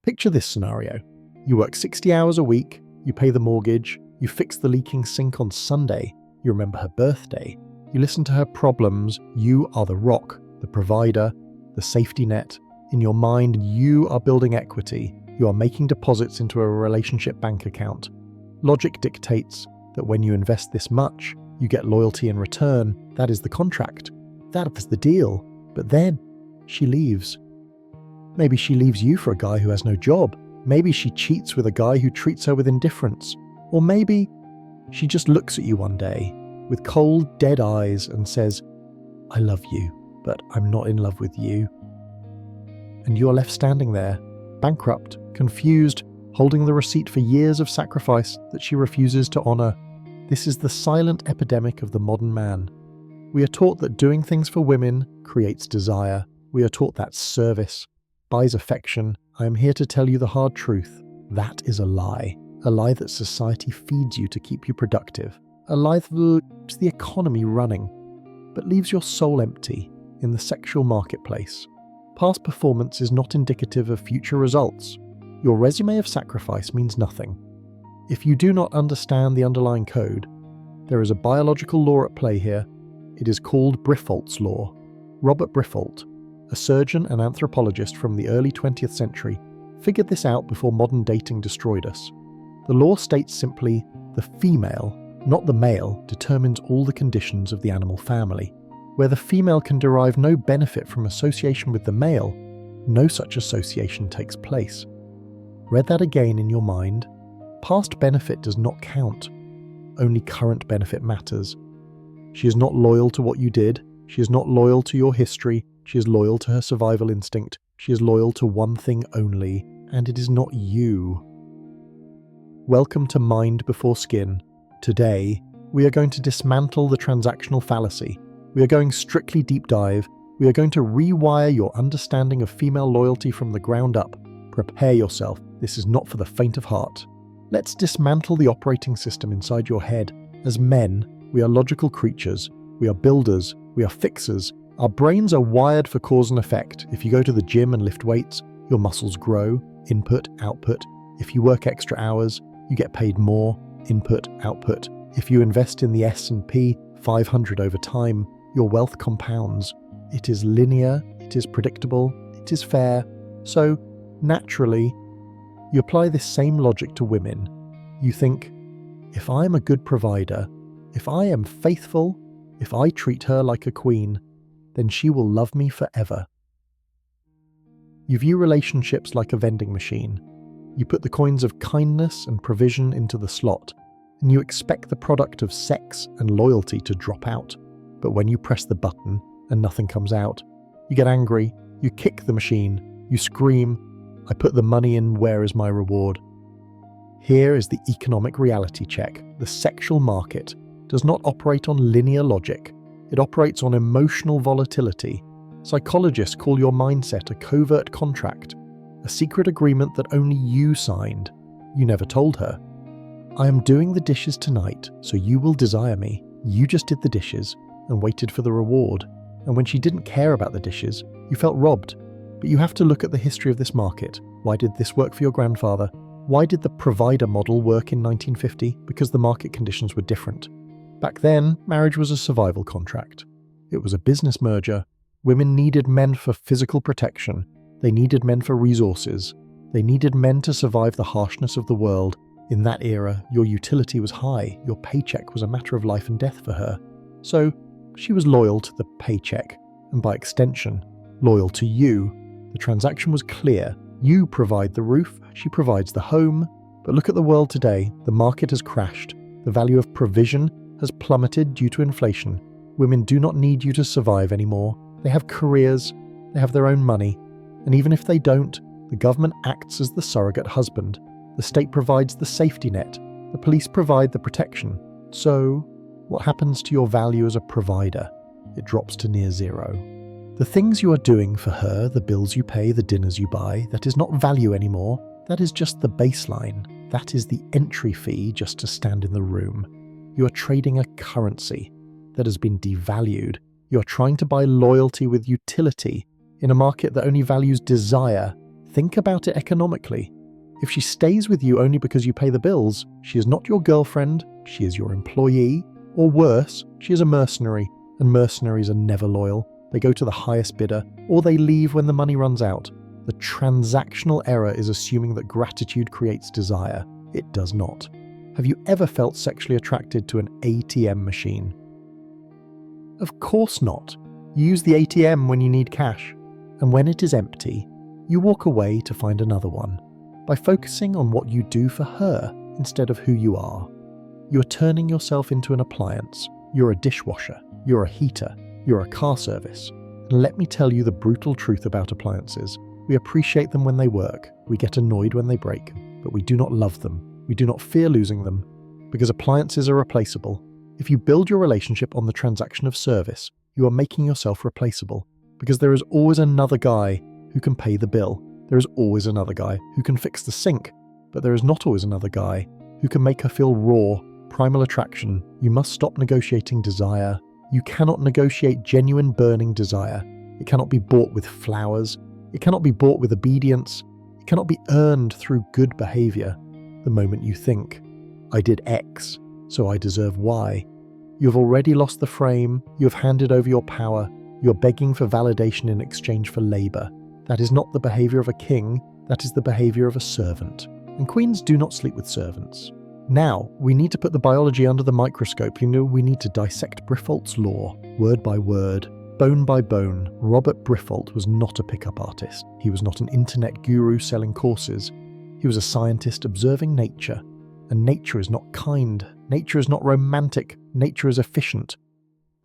Picture this scenario. You work 60 hours a week, you pay the mortgage, you fix the leaking sink on Sunday, you remember her birthday, you listen to her problems, you are the rock, the provider, the safety net. In your mind, you are building equity, you are making deposits into a relationship bank account. Logic dictates that when you invest this much, you get loyalty in return. That is the contract. That is the deal. But then, she leaves. Maybe she leaves you for a guy who has no job. Maybe she cheats with a guy who treats her with indifference. Or maybe she just looks at you one day with cold, dead eyes and says, "I love you, but I'm not in love with you." And you're left standing there, bankrupt, confused, holding the receipt for years of sacrifice that she refuses to honor. This is the silent epidemic of the modern man. We are taught that doing things for women creates desire. We are taught that service buys affection. I am here to tell you the hard truth. That is a lie that society feeds you to keep you productive, a lie that keeps the economy running, but leaves your soul empty in the sexual marketplace. Past performance is not indicative of future results. Your resume of sacrifice means nothing. If you do not understand the underlying code, there is a biological law at play here. It is called Briffault's Law. Robert Briffault, a surgeon and anthropologist from the early 20th century, figured this out before modern dating destroyed us. The law states simply, the female, not the male, determines all the conditions of the animal family. Where the female can derive no benefit from association with the male, no such association takes place. Read that again in your mind. Past benefit does not count. Only current benefit matters. She is not loyal to what you did. She is not loyal to your history. She is loyal to her survival instinct. She is loyal to one thing only, and it is not you. Welcome to Mind Before Skin. Today, we are going to dismantle the transactional fallacy. We are going strictly deep dive. We are going to rewire your understanding of female loyalty from the ground up. Prepare yourself. This is not for the faint of heart. Let's dismantle the operating system inside your head. As men, we are logical creatures. We are builders. We are fixers. Our brains are wired for cause and effect. If you go to the gym and lift weights, your muscles grow. Input, output. If you work extra hours, you get paid more. Input, output. If you invest in the S&P 500 over time, your wealth compounds. It is linear, it is predictable, it is fair. So, naturally, you apply this same logic to women. You think, if I am a good provider, if I am faithful, if I treat her like a queen, then she will love me forever. You view relationships like a vending machine. You put the coins of kindness and provision into the slot, and you expect the product of sex and loyalty to drop out. But when you press the button and nothing comes out, you get angry, you kick the machine, you scream, "I put the money in, where is my reward?" Here is the economic reality check. The sexual market does not operate on linear logic. It operates on emotional volatility. Psychologists call your mindset a covert contract, a secret agreement that only you signed. You never told her. "I am doing the dishes tonight, so you will desire me." You just did the dishes and waited for the reward. And when she didn't care about the dishes, you felt robbed. But you have to look at the history of this market. Why did this work for your grandfather? Why did the provider model work in 1950? Because the market conditions were different. Back then, marriage was a survival contract. It was a business merger. Women needed men for physical protection. They needed men for resources. They needed men to survive the harshness of the world. In that era, your utility was high. Your paycheck was a matter of life and death for her. So, she was loyal to the paycheck, and by extension, loyal to you. The transaction was clear. You provide the roof, she provides the home. But look at the world today. The market has crashed. The value of provision has plummeted due to inflation. Women do not need you to survive anymore. They have careers, they have their own money. And even if they don't, the government acts as the surrogate husband. The state provides the safety net. The police provide the protection. So, what happens to your value as a provider? It drops to near zero. The things you are doing for her, the bills you pay, the dinners you buy, that is not value anymore. That is just the baseline. That is the entry fee just to stand in the room. You are trading a currency that has been devalued. You are trying to buy loyalty with utility in a market that only values desire. Think about it economically. If she stays with you only because you pay the bills, she is not your girlfriend, she is your employee, or worse, she is a mercenary, and mercenaries are never loyal. They go to the highest bidder, or they leave when the money runs out. The transactional error is assuming that gratitude creates desire. It does not. Have you ever felt sexually attracted to an ATM machine? Of course not. You use the ATM when you need cash, and when it is empty, you walk away to find another one. By focusing on what you do for her instead of who you are, you are turning yourself into an appliance. You're a dishwasher, you're a heater, you're a car service. And let me tell you the brutal truth about appliances. We appreciate them when they work, we get annoyed when they break, but we do not love them. We do not fear losing them, because appliances are replaceable. If you build your relationship on the transaction of service, you are making yourself replaceable, because there is always another guy who can pay the bill. There is always another guy who can fix the sink, but there is not always another guy who can make her feel raw, primal attraction. You must stop negotiating desire. You cannot negotiate genuine burning desire. It cannot be bought with flowers. It cannot be bought with obedience. It cannot be earned through good behavior. The moment you think, I did X, so I deserve Y, you have already lost the frame, you have handed over your power, you're begging for validation in exchange for labor. That is not the behavior of a king, that is the behavior of a servant. And queens do not sleep with servants. Now, we need to put the biology under the microscope. We need to dissect Briffault's law, word by word, bone by bone. Robert Briffault was not a pickup artist. He was not an internet guru selling courses. He was a scientist observing nature, and nature is not kind, nature is not romantic, nature is efficient.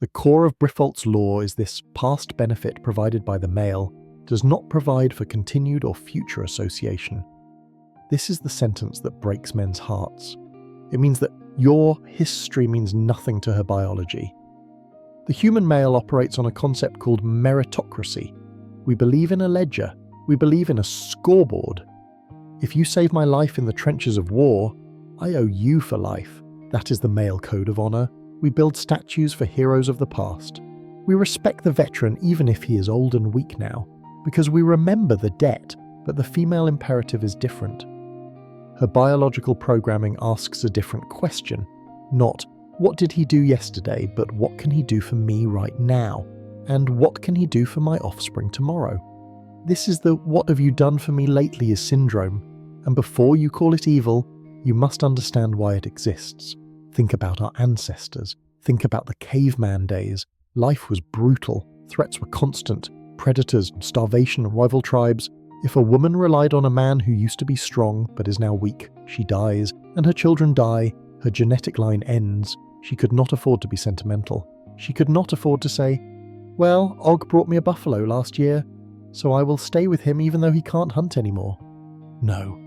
The core of Briffault's law is this: past benefit provided by the male does not provide for continued or future association. This is the sentence that breaks men's hearts. It means that your history means nothing to her biology. The human male operates on a concept called meritocracy. We believe in a ledger, we believe in a scoreboard. If you save my life in the trenches of war, I owe you for life. That is the male code of honor. We build statues for heroes of the past. We respect the veteran even if he is old and weak now, because we remember the debt, but the female imperative is different. Her biological programming asks a different question, not what did he do yesterday, but what can he do for me right now, and what can he do for my offspring tomorrow. This is the what have you done for me lately is syndrome, and before you call it evil, you must understand why it exists. Think about our ancestors. Think about the caveman days. Life was brutal. Threats were constant. Predators, starvation, rival tribes. If a woman relied on a man who used to be strong but is now weak, she dies, and her children die, her genetic line ends. She could not afford to be sentimental. She could not afford to say, well, Og brought me a buffalo last year, so I will stay with him even though he can't hunt anymore. No.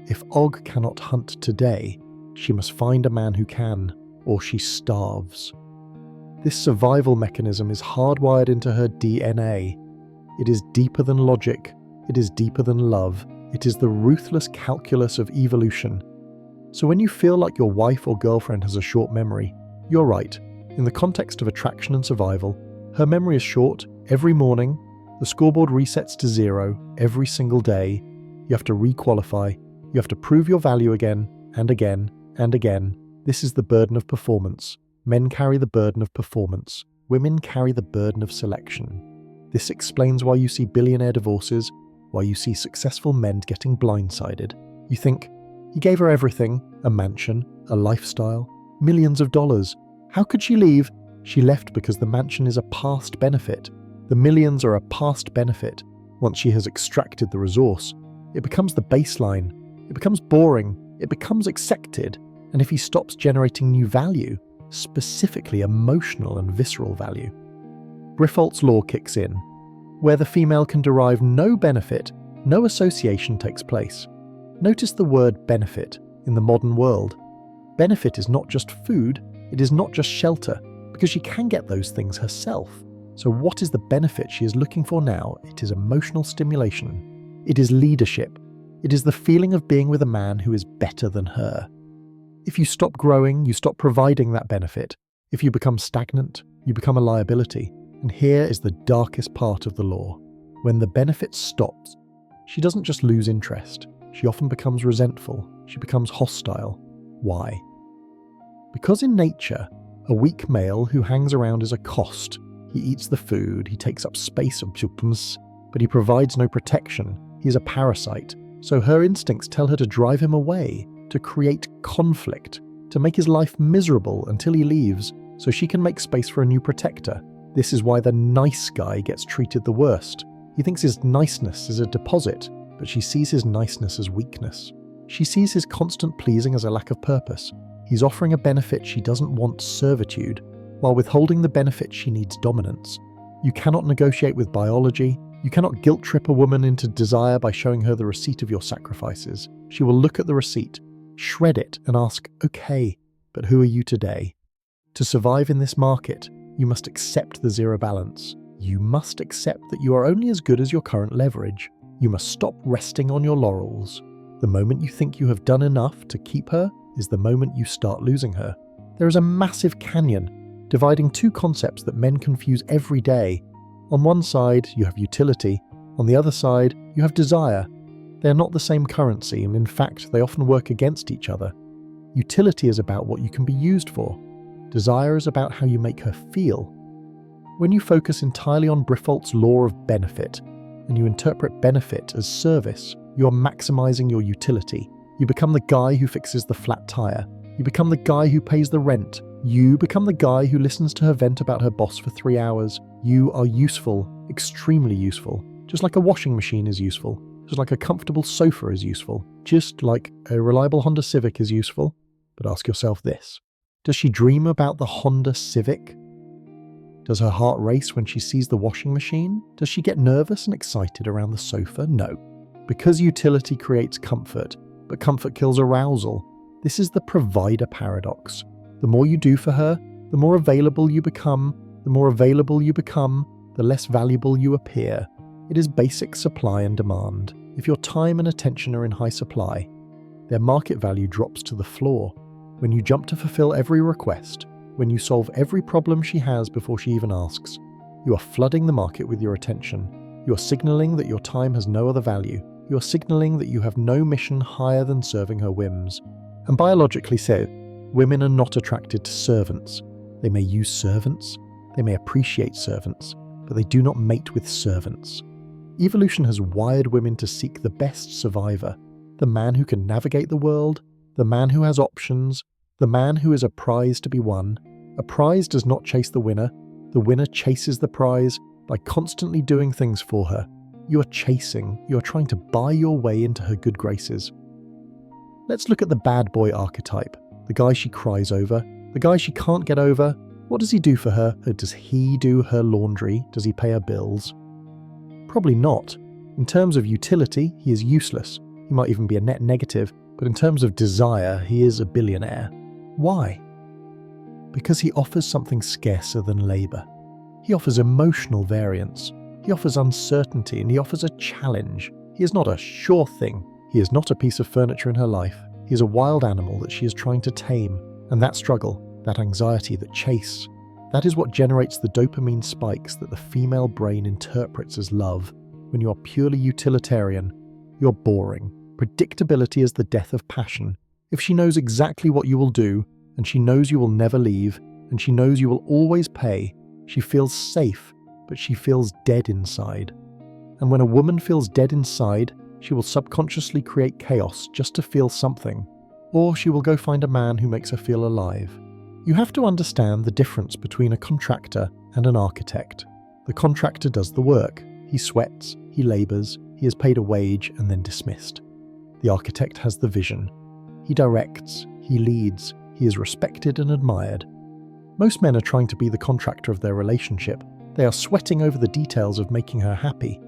If Og cannot hunt today, she must find a man who can, or she starves. This survival mechanism is hardwired into her DNA. It is deeper than logic. It is deeper than love. It is the ruthless calculus of evolution. So when you feel like your wife or girlfriend has a short memory, you're right. In the context of attraction and survival, her memory is short. Every morning, the scoreboard resets to 0 every single day. You have to re-qualify. You have to prove your value again and again and again. This is the burden of performance. Men carry the burden of performance. Women carry the burden of selection. This explains why you see billionaire divorces, why you see successful men getting blindsided. You think, he gave her everything, a mansion, a lifestyle, millions of dollars. How could she leave? She left because the mansion is a past benefit. The millions are a past benefit. Once she has extracted the resource, it becomes the baseline. It becomes boring. It becomes accepted. And if he stops generating new value, specifically emotional and visceral value, Briffault's law kicks in. Where the female can derive no benefit, no association takes place. Notice the word benefit in the modern world. Benefit is not just food, it is not just shelter, because she can get those things herself. So what is the benefit she is looking for now? It is emotional stimulation. It is leadership. It is the feeling of being with a man who is better than her. If you stop growing, you stop providing that benefit. If you become stagnant, you become a liability. And here is the darkest part of the law. When the benefit stops, She doesn't just lose interest. She often becomes resentful. She becomes hostile. Why? Because in nature, a weak male who hangs around is a cost. He eats the food, he takes up space, but he provides no protection. He is a parasite. So her instincts tell her to drive him away, to create conflict, to make his life miserable until he leaves, so she can make space for a new protector. This is why the nice guy gets treated the worst. He thinks his niceness is a deposit, but she sees his niceness as weakness. She sees his constant pleasing as a lack of purpose. He's offering a benefit she doesn't want, servitude, while withholding the benefit she needs, dominance. You cannot negotiate with biology. You cannot guilt-trip a woman into desire by showing her the receipt of your sacrifices. She will look at the receipt, shred it, and ask, okay, but who are you today? To survive in this market, you must accept the zero balance. You must accept that you are only as good as your current leverage. You must stop resting on your laurels. The moment you think you have done enough to keep her is the moment you start losing her. There is a massive canyon dividing two concepts that men confuse every day. On one side, you have utility. On the other side, you have desire. They are not the same currency, and in fact, they often work against each other. Utility is about what you can be used for. Desire is about how you make her feel. When you focus entirely on Briffault's law of benefit, and you interpret benefit as service, you are maximizing your utility. You become the guy who fixes the flat tire. You become the guy who pays the rent. You become the guy who listens to her vent about her boss for 3 hours. You are useful, extremely useful. Just like a washing machine is useful. Just like a comfortable sofa is useful. Just like a reliable Honda Civic is useful. But ask yourself this. Does she dream about the Honda Civic? Does her heart race when she sees the washing machine? Does she get nervous and excited around the sofa? No. Because utility creates comfort, but comfort kills arousal. This is the provider paradox. The more you do for her, the more available you become. The more available you become, the less valuable you appear. It is basic supply and demand. If your time and attention are in high supply, their market value drops to the floor. When you jump to fulfill every request, when you solve every problem she has before she even asks, you are flooding the market with your attention. You are signaling that your time has no other value. You are signaling that you have no mission higher than serving her whims. And biologically so, women are not attracted to servants. They may use servants, they may appreciate servants, but they do not mate with servants. Evolution has wired women to seek the best survivor, the man who can navigate the world, the man who has options, the man who is a prize to be won. A prize does not chase the winner chases the prize by constantly doing things for her. You are chasing, you are trying to buy your way into her good graces. Let's look at the bad boy archetype, the guy she cries over, the guy she can't get over. What does he do for her? Does he do her laundry? Does he pay her bills? Probably not. In terms of utility, he is useless. He might even be a net negative, but in terms of desire, he is a billionaire. Why? Because he offers something scarcer than labor. He offers emotional variance. He offers uncertainty, and he offers a challenge. He is not a sure thing. He is not a piece of furniture in her life. He is a wild animal that she is trying to tame. And that struggle, that anxiety, that chase, that is what generates the dopamine spikes that the female brain interprets as love. When you are purely utilitarian, you're boring. Predictability is the death of passion. If she knows exactly what you will do, and she knows you will never leave, and she knows you will always pay, she feels safe, but she feels dead inside. And when a woman feels dead inside, she will subconsciously create chaos just to feel something. Or she will go find a man who makes her feel alive. You have to understand the difference between a contractor and an architect. The contractor does the work. He sweats, he labours, he is paid a wage and then dismissed. The architect has the vision. He directs, he leads, he is respected and admired. Most men are trying to be the contractor of their relationship. They are sweating over the details of making her happy.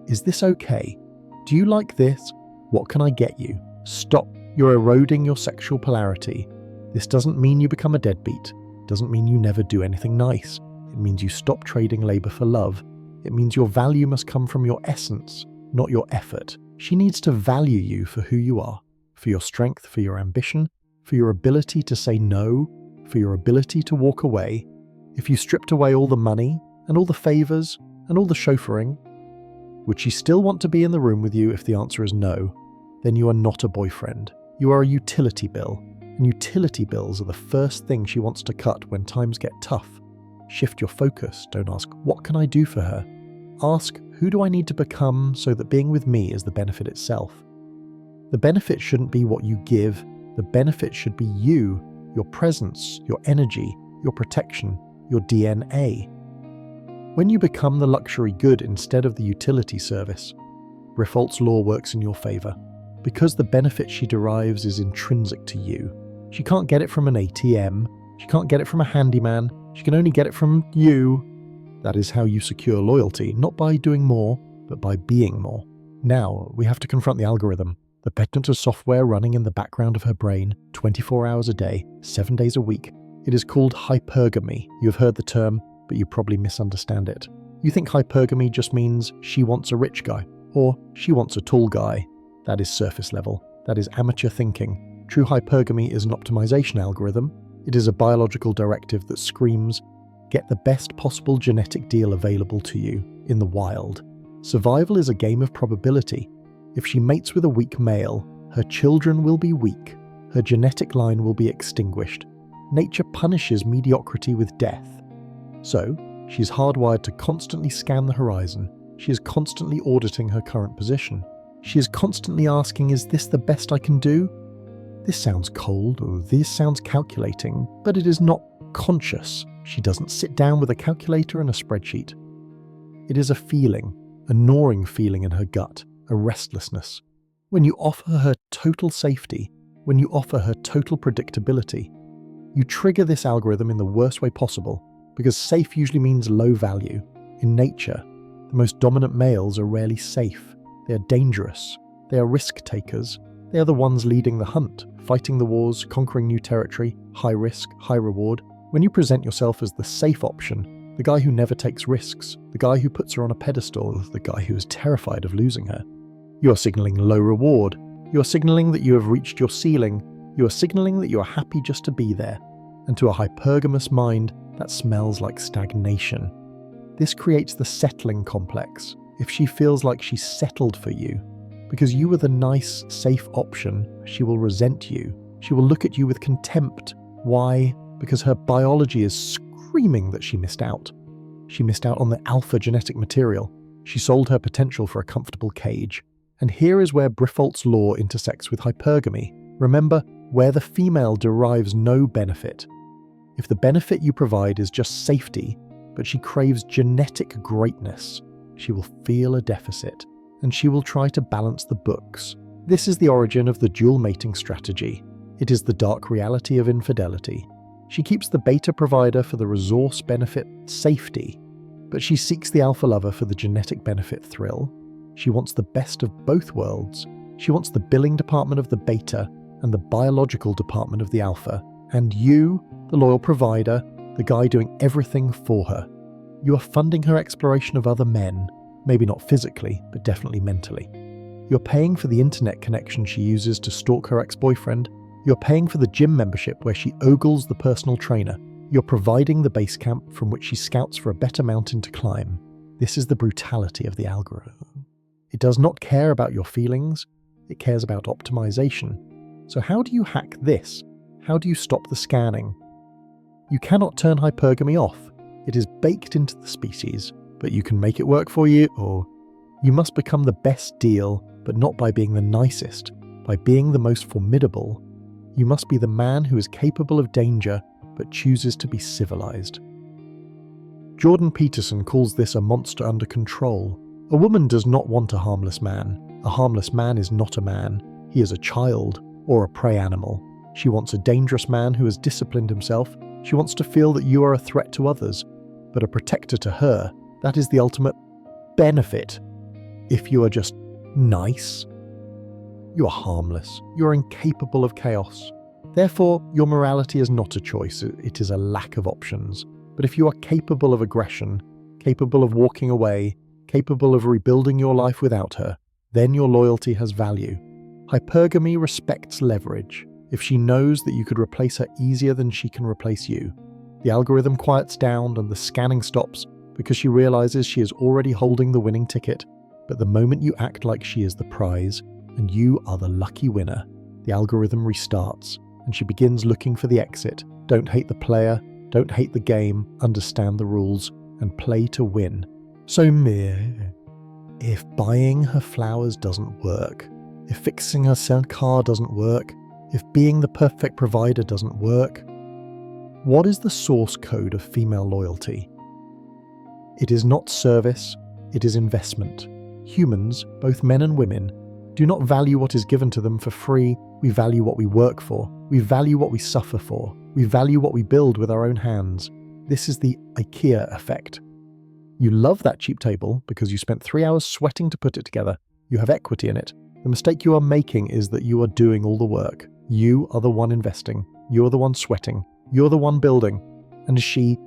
Is this okay? Do you like this? What can I get you? Stop. You're eroding your sexual polarity. This doesn't mean you become a deadbeat. It doesn't mean you never do anything nice. It means you stop trading labor for love. It means your value must come from your essence, not your effort. She needs to value you for who you are, for your strength, for your ambition, for your ability to say no, for your ability to walk away. If you stripped away all the money and all the favors and all the chauffeuring, Would she still want to be in the room with you if the answer is no? Then you are not a boyfriend. You are a utility bill. And utility bills are the first thing she wants to cut when times get tough. Shift your focus. Don't ask, what can I do for her? Ask, who do I need to become so that being with me is the benefit itself? The benefit shouldn't be what you give. The benefit should be you, your presence, your energy, your protection, your DNA. When you become the luxury good instead of the utility service, Briffault's law works in your favor. Because the benefit she derives is intrinsic to you. She can't get it from an ATM. She can't get it from a handyman. She can only get it from you. That is how you secure loyalty, not by doing more, but by being more. Now, we have to confront the algorithm, the patent of software running in the background of her brain, 24 hours a day, 7 days a week. It is called hypergamy. You have heard the term, but you probably misunderstand it. You think hypergamy just means she wants a rich guy, or she wants a tall guy. That is surface level. That is amateur thinking. True hypergamy is an optimization algorithm. It is a biological directive that screams, get the best possible genetic deal available to you in the wild. Survival is a game of probability. If she mates with a weak male, her children will be weak. Her genetic line will be extinguished. Nature punishes mediocrity with death. So, she's hardwired to constantly scan the horizon. She is constantly auditing her current position. She is constantly asking, is this the best I can do? This sounds cold, or this sounds calculating, but it is not conscious. She doesn't sit down with a calculator and a spreadsheet. It is a feeling, a gnawing feeling in her gut, a restlessness. When you offer her total safety, when you offer her total predictability, you trigger this algorithm in the worst way possible, because safe usually means low value. In nature, the most dominant males are rarely safe. They are dangerous. They are risk takers. They are the ones leading the hunt, fighting the wars, conquering new territory, high risk, high reward. When you present yourself as the safe option, the guy who never takes risks, the guy who puts her on a pedestal, the guy who is terrified of losing her, you are signaling low reward. You are signaling that you have reached your ceiling. You are signaling that you are happy just to be there. And to a hypergamous mind, that smells like stagnation. This creates the settling complex. If she feels like she's settled for you, because you were the nice, safe option, she will resent you. She will look at you with contempt. Why? Because her biology is screaming that she missed out. She missed out on the alpha genetic material. She sold her potential for a comfortable cage. And here is where Briffault's law intersects with hypergamy. Remember, where the female derives no benefit. If the benefit you provide is just safety, but she craves genetic greatness, she will feel a deficit, and she will try to balance the books. This is the origin of the dual mating strategy. It is the dark reality of infidelity. She keeps the beta provider for the resource benefit safety, but she seeks the alpha lover for the genetic benefit thrill. She wants the best of both worlds. She wants the billing department of the beta and the biological department of the alpha. And you, the loyal provider, the guy doing everything for her. You are funding her exploration of other men, maybe not physically, but definitely mentally. You're paying for the internet connection she uses to stalk her ex-boyfriend. You're paying for the gym membership where she ogles the personal trainer. You're providing the base camp from which she scouts for a better mountain to climb. This is the brutality of the algorithm. It does not care about your feelings, it cares about optimization. So how do you hack this? How do you stop the scanning? You cannot turn hypergamy off. It is baked into the species, but you can make it work for you, or you must become the best deal, but not by being the nicest, by being the most formidable. You must be the man who is capable of danger, but chooses to be civilized. Jordan Peterson calls this a monster under control. A woman does not want a harmless man. A harmless man is not a man. He is a child, or a prey animal. She wants a dangerous man who has disciplined himself. She wants to feel that you are a threat to others, but a protector to her. That is the ultimate benefit. If you are just nice, you are harmless. You are incapable of chaos. Therefore, your morality is not a choice. It is a lack of options. But if you are capable of aggression, capable of walking away, capable of rebuilding your life without her, then your loyalty has value. Hypergamy respects leverage. If she knows that you could replace her easier than she can replace you, the algorithm quiets down and the scanning stops because she realizes she is already holding the winning ticket. But the moment you act like she is the prize and you are the lucky winner, the algorithm restarts and she begins looking for the exit. Don't hate the player, don't hate the game, understand the rules, and play to win. So if buying her flowers doesn't work, if fixing her car doesn't work, if being the perfect provider doesn't work, what is the source code of female loyalty? It is not service, it is investment. Humans, both men and women, do not value what is given to them for free. We value what we work for. We value what we suffer for. We value what we build with our own hands. This is the IKEA effect. You love that cheap table because you spent 3 hours sweating to put it together. You have equity in it. The mistake you are making is that you are doing all the work. You are the one investing. You're the one sweating. You're the one building. And she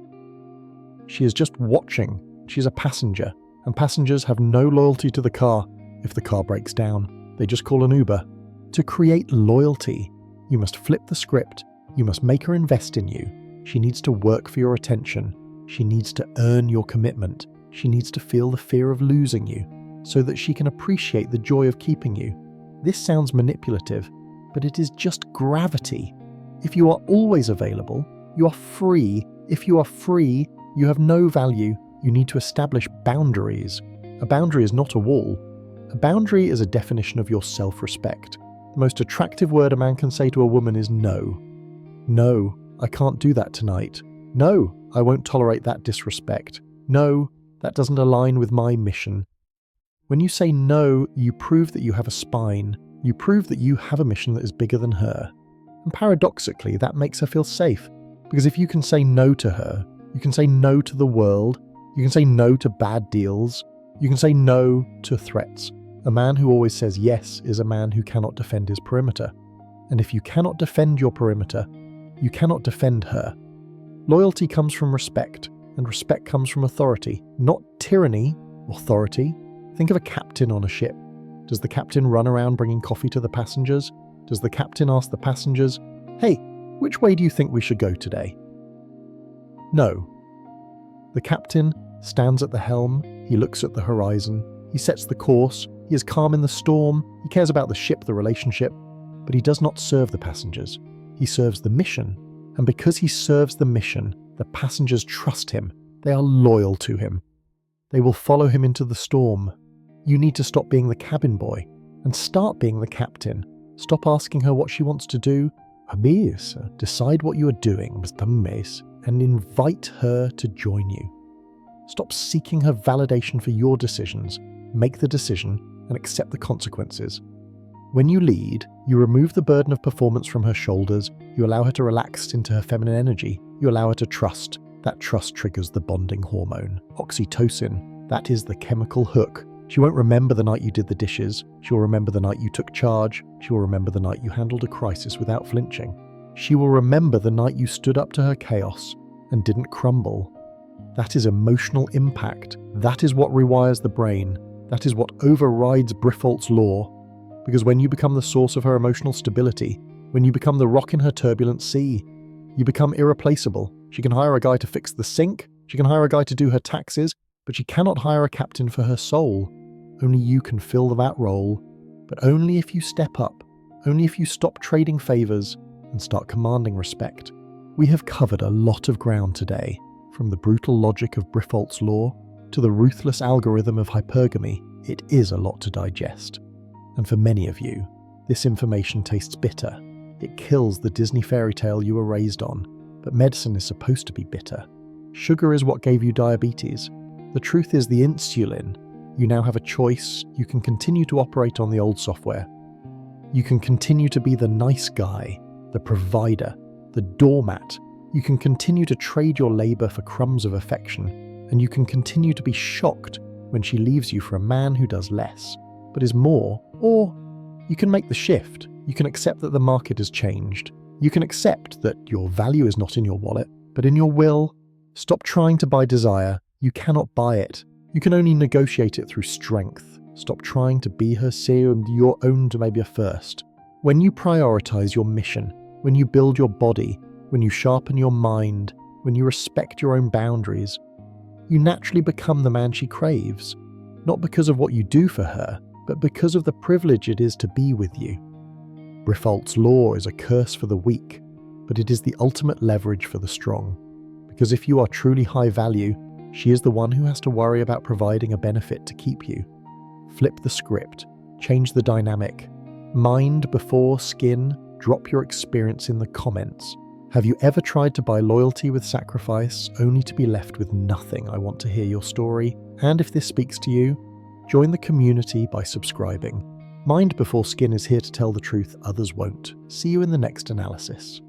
is just watching. She's a passenger. And passengers have no loyalty to the car. If the car breaks down, they just call an Uber. To create loyalty, you must flip the script. You must make her invest in you. She needs to work for your attention. She needs to earn your commitment. She needs to feel the fear of losing you so that she can appreciate the joy of keeping you. This sounds manipulative, but it is just gravity. If you are always available, you are free. If you are free, you have no value. You need to establish boundaries. A boundary is not a wall. A boundary is a definition of your self-respect. The most attractive word a man can say to a woman is no. No, I can't do that tonight. No, I won't tolerate that disrespect. No, that doesn't align with my mission. When you say no, you prove that you have a spine. You prove that you have a mission that is bigger than her. And paradoxically, that makes her feel safe. Because if you can say no to her, you can say no to the world, you can say no to bad deals, you can say no to threats. A man who always says yes is a man who cannot defend his perimeter. And if you cannot defend your perimeter, you cannot defend her. Loyalty comes from respect, and respect comes from authority, not tyranny, authority. Think of a captain on a ship. Does the captain run around bringing coffee to the passengers? Does the captain ask the passengers, "Hey, which way do you think we should go today?" No. The captain stands at the helm, he looks at the horizon, he sets the course, he is calm in the storm, he cares about the ship, the relationship, but he does not serve the passengers. He serves the mission, and because he serves the mission, the passengers trust him. They are loyal to him. They will follow him into the storm. You need to stop being the cabin boy and start being the captain. Stop asking her what she wants to do. Decide what you are doing, and invite her to join you. Stop seeking her validation for your decisions. Make the decision and accept the consequences. When you lead, you remove the burden of performance from her shoulders. You allow her to relax into her feminine energy. You allow her to trust. That trust triggers the bonding hormone, oxytocin. That is the chemical hook. She won't remember the night you did the dishes. She'll remember the night you took charge. She will remember the night you handled a crisis without flinching. She will remember the night you stood up to her chaos and didn't crumble. That is emotional impact. That is what rewires the brain. That is what overrides Briffault's Law. Because when you become the source of her emotional stability, when you become the rock in her turbulent sea, you become irreplaceable. She can hire a guy to fix the sink, she can hire a guy to do her taxes, but she cannot hire a captain for her soul. Only you can fill that role, but only if you step up, only if you stop trading favors and start commanding respect. We have covered a lot of ground today, from the brutal logic of Briffault's Law to the ruthless algorithm of hypergamy. It is a lot to digest. And for many of you, this information tastes bitter. It kills the Disney fairy tale you were raised on, but medicine is supposed to be bitter. Sugar is what gave you diabetes. The truth is the insulin. You now have a choice. You can continue to operate on the old software. You can continue to be the nice guy, the provider, the doormat. You can continue to trade your labor for crumbs of affection, and you can continue to be shocked when she leaves you for a man who does less, but is more. Or you can make the shift. You can accept that the market has changed. You can accept that your value is not in your wallet, but in your will. Stop trying to buy desire. You cannot buy it. You can only negotiate it through strength. Stop trying to be her and your own to maybe a first. When you prioritize your mission, when you build your body, when you sharpen your mind, when you respect your own boundaries, you naturally become the man she craves. not because of what you do for her, but because of the privilege it is to be with you. Briffault's Law is a curse for the weak, but it is the ultimate leverage for the strong. Because if you are truly high value, she is the one who has to worry about providing a benefit to keep you. Flip the script, change the dynamic. Mind before skin, drop your experience in the comments. Have you ever tried to buy loyalty with sacrifice, only to be left with nothing? I want to hear your story. And if this speaks to you, join the community by subscribing. Mind Before Skin is here to tell the truth others won't. See you in the next analysis.